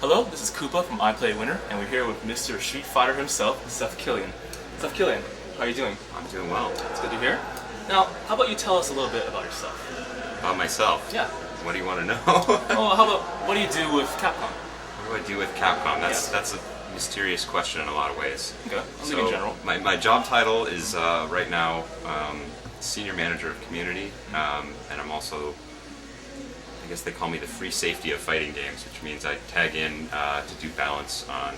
Hello, this is Coopa from iplaywinner, and we're here with Mr. Street Fighter himself, Seth Killian. Seth Killian, how are you doing? I'm doing well. It's good to hear. Now, how about you tell us a little bit about yourself? About myself? Yeah. What do you want to know? Well, how about, what do you do with Capcom? What do I do with Capcom? That's a mysterious question in a lot of ways. Okay, I'll so in general. My job title is right now Senior Manager of Community, and I'm also, I guess they call me the free safety of fighting games, which means I tag in to do balance on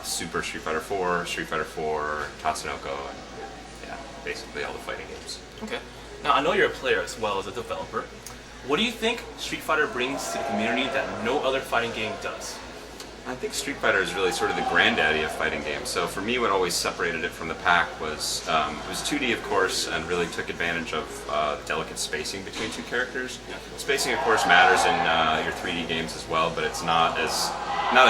Super Street Fighter 4, Street Fighter 4, Tatsunoko, and yeah, basically all the fighting games. Okay. Now, I know you're a player as well as a developer. What do you think Street Fighter brings to the community that no other fighting game does? I think Street Fighter is really sort of the granddaddy of fighting games. So for me, what always separated it from the pack was it was 2D, of course, and really took advantage of delicate spacing between two characters. Yeah. Spacing, of course, matters in your 3D games as well, but it's not as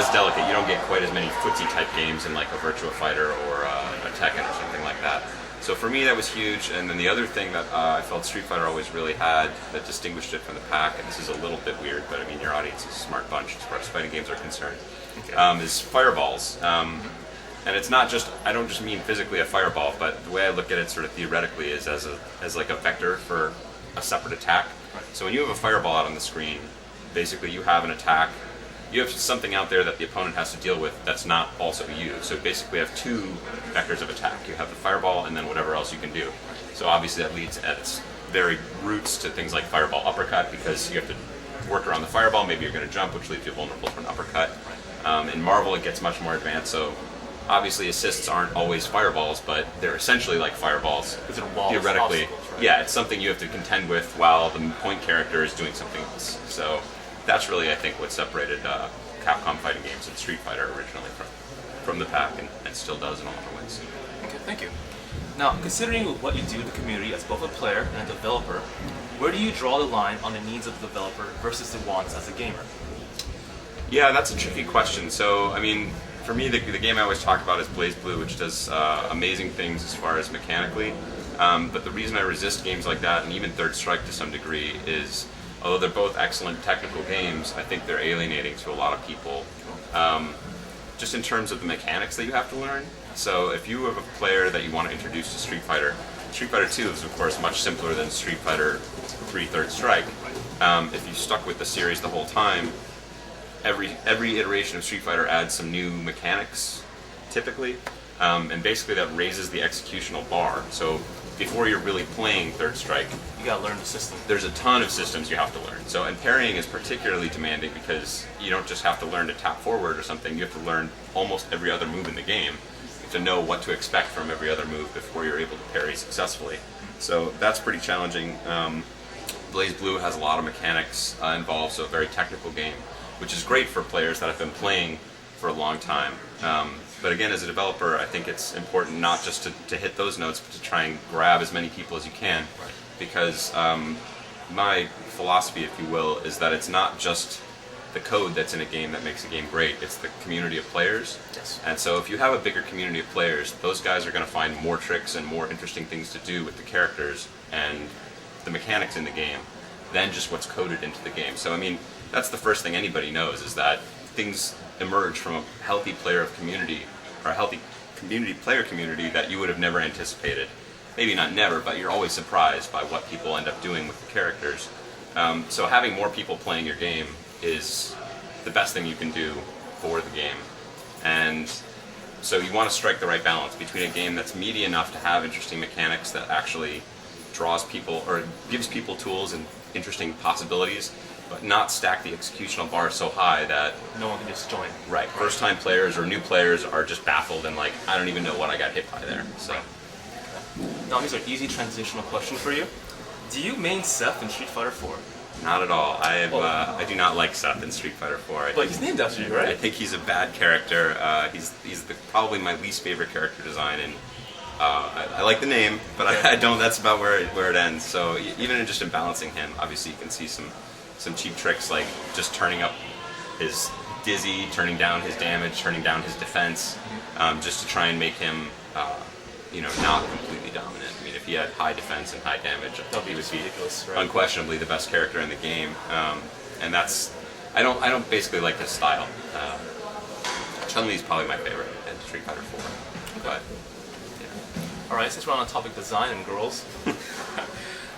delicate. You don't get quite as many footsie type games in like a Virtua Fighter or a Tekken or something like that. So for me, that was huge. And then the other thing that I felt Street Fighter always really had that distinguished it from the pack, and this is a little bit weird, but I mean, your audience is a smart bunch as far as fighting games are concerned, okay, is fireballs. And it's not just, I don't just mean physically a fireball, but the way I look at it sort of theoretically is as like a vector for a separate attack. Right. So when you have a fireball out on the screen, basically you have an attack. You have something out there that the opponent has to deal with that's not also you. So basically you have two vectors of attack. You have the fireball and then whatever else you can do. So obviously that leads at its very roots to things like fireball uppercut, because you have to work around the fireball. Maybe you're going to jump, which leaves you vulnerable for an uppercut. In Marvel it gets much more advanced, so obviously assists aren't always fireballs, but they're essentially like fireballs. Theoretically, right? Yeah, it's something you have to contend with while the point character is doing something else. So that's really, I think, what separated Capcom fighting games and Street Fighter originally from the pack, and still does in all of ways. Okay, thank you. Now, considering what you do in the community as both a player and a developer, where do you draw the line on the needs of the developer versus the wants as a gamer? Yeah, that's a tricky question. So, I mean, for me, the game I always talk about is BlazBlue, which does amazing things as far as mechanically. But the reason I resist games like that, and even Third Strike to some degree, is although they're both excellent technical games, I think they're alienating to a lot of people, just in terms of the mechanics that you have to learn. So if you have a player that you want to introduce to Street Fighter 2 is of course much simpler than Street Fighter 3 Third Strike. If you stuck with the series the whole time, every iteration of Street Fighter adds some new mechanics, typically, and basically that raises the executional bar. So before you're really playing Third Strike, you gotta learn the system. There's a ton of systems you have to learn. So, and parrying is particularly demanding because you don't just have to learn to tap forward or something, you have to learn almost every other move in the game. You have to know what to expect from every other move before you're able to parry successfully. So that's pretty challenging. BlazBlue has a lot of mechanics involved, so a very technical game, which is great for players that have been playing for a long time. But again, as a developer, I think it's important not just to hit those notes, but to try and grab as many people as you can. Right. Because my philosophy, if you will, is that it's not just the code that's in a game that makes a game great, it's the community of players. Yes. And so if you have a bigger community of players, those guys are going to find more tricks and more interesting things to do with the characters and the mechanics in the game than just what's coded into the game. So I mean, that's the first thing anybody knows, is that things emerge from a healthy player community, or a healthy player community that you would have never anticipated. Maybe not never, but you're always surprised by what people end up doing with the characters. So having more people playing your game is the best thing you can do for the game. And so you want to strike the right balance between a game that's meaty enough to have interesting mechanics that actually draws people, or gives people tools and interesting possibilities, but not stack the executional bar so high that no one can just join. Right. First-time players or new players are just baffled and like, I don't even know what I got hit by there. So. Now here's an easy transitional question for you. Do you main Seth in Street Fighter 4? Not at all. I do not like Seth in Street Fighter 4. But he's named after you, right? I think he's a bad character. He's probably my least favorite character design, and I like the name, but I don't. That's about where it ends. So even just in balancing him, obviously you can see some cheap tricks like just turning up his dizzy, turning down his damage, turning down his defense, just to try and make him not completely dominant. I mean, if he had high defense and high damage, I think he would be ridiculous, right? Unquestionably the best character in the game. And that's I don't basically like this style. Chun-Li is probably my favorite in Street Fighter 4. But yeah. All right, since we're on the topic of design and girls,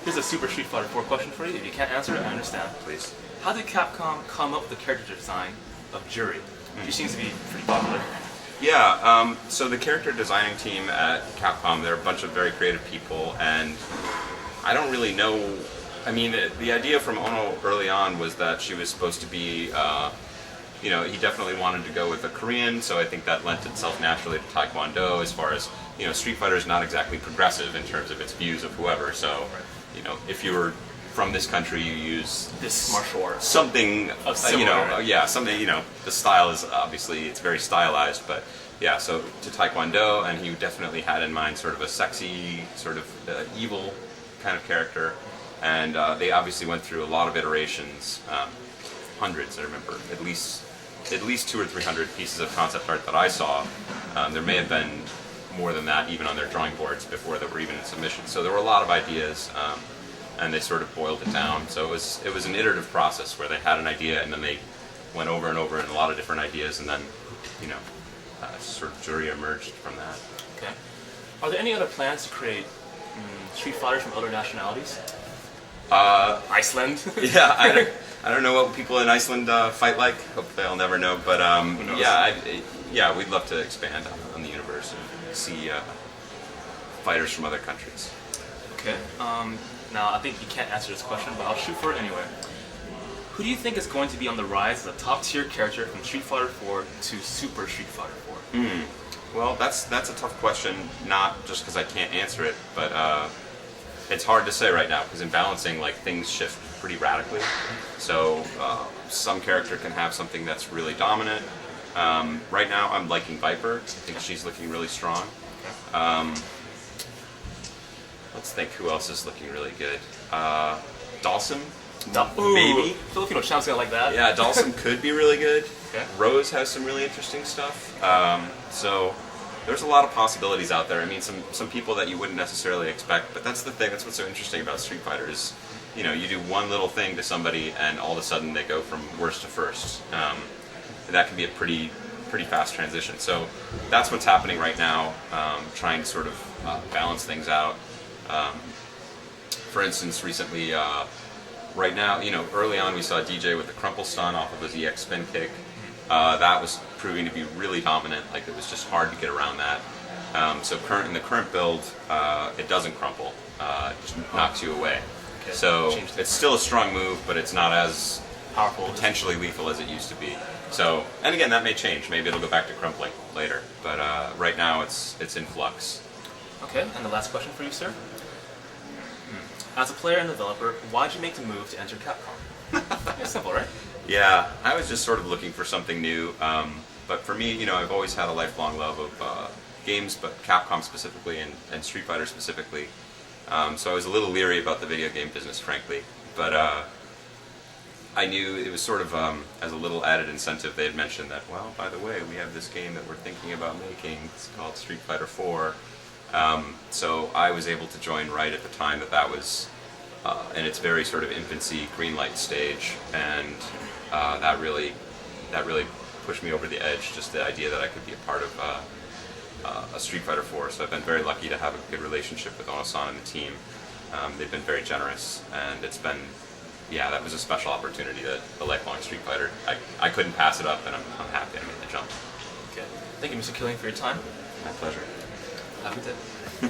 here's a Super Street Fighter 4 question for you. If you can't answer it, I understand. Please. How did Capcom come up with the character design of Juri? She seems to be pretty popular. Yeah, so the character designing team at Capcom, they're a bunch of very creative people, and I don't really know. I mean, the idea from Ono early on was that she was supposed to be, he definitely wanted to go with a Korean, so I think that lent itself naturally to Taekwondo as far as, Street Fighter is not exactly progressive in terms of its views of whoever, so, if you were from this country, you use this martial art. Something, similar. the style is obviously, it's very stylized, but yeah, so to Taekwondo, and he definitely had in mind sort of a sexy, sort of evil kind of character, and they obviously went through a lot of iterations, hundreds, I remember, at least 200 or 300 pieces of concept art that I saw. There may have been more than that even on their drawing boards before that were even in submission. So there were a lot of ideas, and they sort of boiled it down. So it was an iterative process where they had an idea and then they went over and over in a lot of different ideas, and then sort of Juri emerged from that. Okay. Are there any other plans to create Street Fighters from other nationalities? Iceland? Yeah, I don't know what people in Iceland fight like. Hopefully I'll never know. But yeah, we'd love to expand on the universe and see fighters from other countries. Okay. Now, I think you can't answer this question, but I'll shoot for it anyway. Who do you think is going to be on the rise as a top-tier character from Street Fighter 4 to Super Street Fighter 4? Well, that's a tough question, not just because I can't answer it, but it's hard to say right now, because in balancing, things shift pretty radically. So some character can have something that's really dominant. Right now, I'm liking Viper. I think she's looking really strong. Let's think who else is looking really good. Dalsum? Maybe. Filipino champ's gonna like that. Yeah, Dalsum could be really good. Okay. Rose has some really interesting stuff. So there's a lot of possibilities out there. I mean, some people that you wouldn't necessarily expect, but that's the thing. That's what's so interesting about Street Fighter is, you do one little thing to somebody, and all of a sudden they go from worst to first. That can be a pretty fast transition. So that's what's happening right now. Trying to sort of balance things out. For instance, recently, right now, early on we saw DJ with the crumple stun off of his EX spin kick. That was proving to be really dominant. It was just hard to get around that. So in the current build, it doesn't crumple. It just knocks you away. Okay. So it's still a strong move, but it's not as powerful, potentially lethal as it used to be. So, and again, that may change. Maybe it'll go back to crumpling later. But right now, it's in flux. Okay, and the last question for you, sir. As a player and developer, why did you make the move to enter Capcom? It's simple, right? Yeah, I was just sort of looking for something new. But for me, I've always had a lifelong love of games, but Capcom specifically and Street Fighter specifically. So I was a little leery about the video game business, frankly. But I knew it was sort of, as a little added incentive, they had mentioned that, well, by the way, we have this game that we're thinking about making. It's called Street Fighter 4. So I was able to join right at the time that was in its very sort of infancy green light stage, and that really pushed me over the edge. Just the idea that I could be a part of a Street Fighter 4. So I've been very lucky to have a good relationship with Ono-san and the team. They've been very generous, and it's been, that was a special opportunity, that a lifelong Street Fighter. I couldn't pass it up, and I'm happy I made the jump. Okay. Thank you, Mr. Killian, for your time. My pleasure. Have a good day.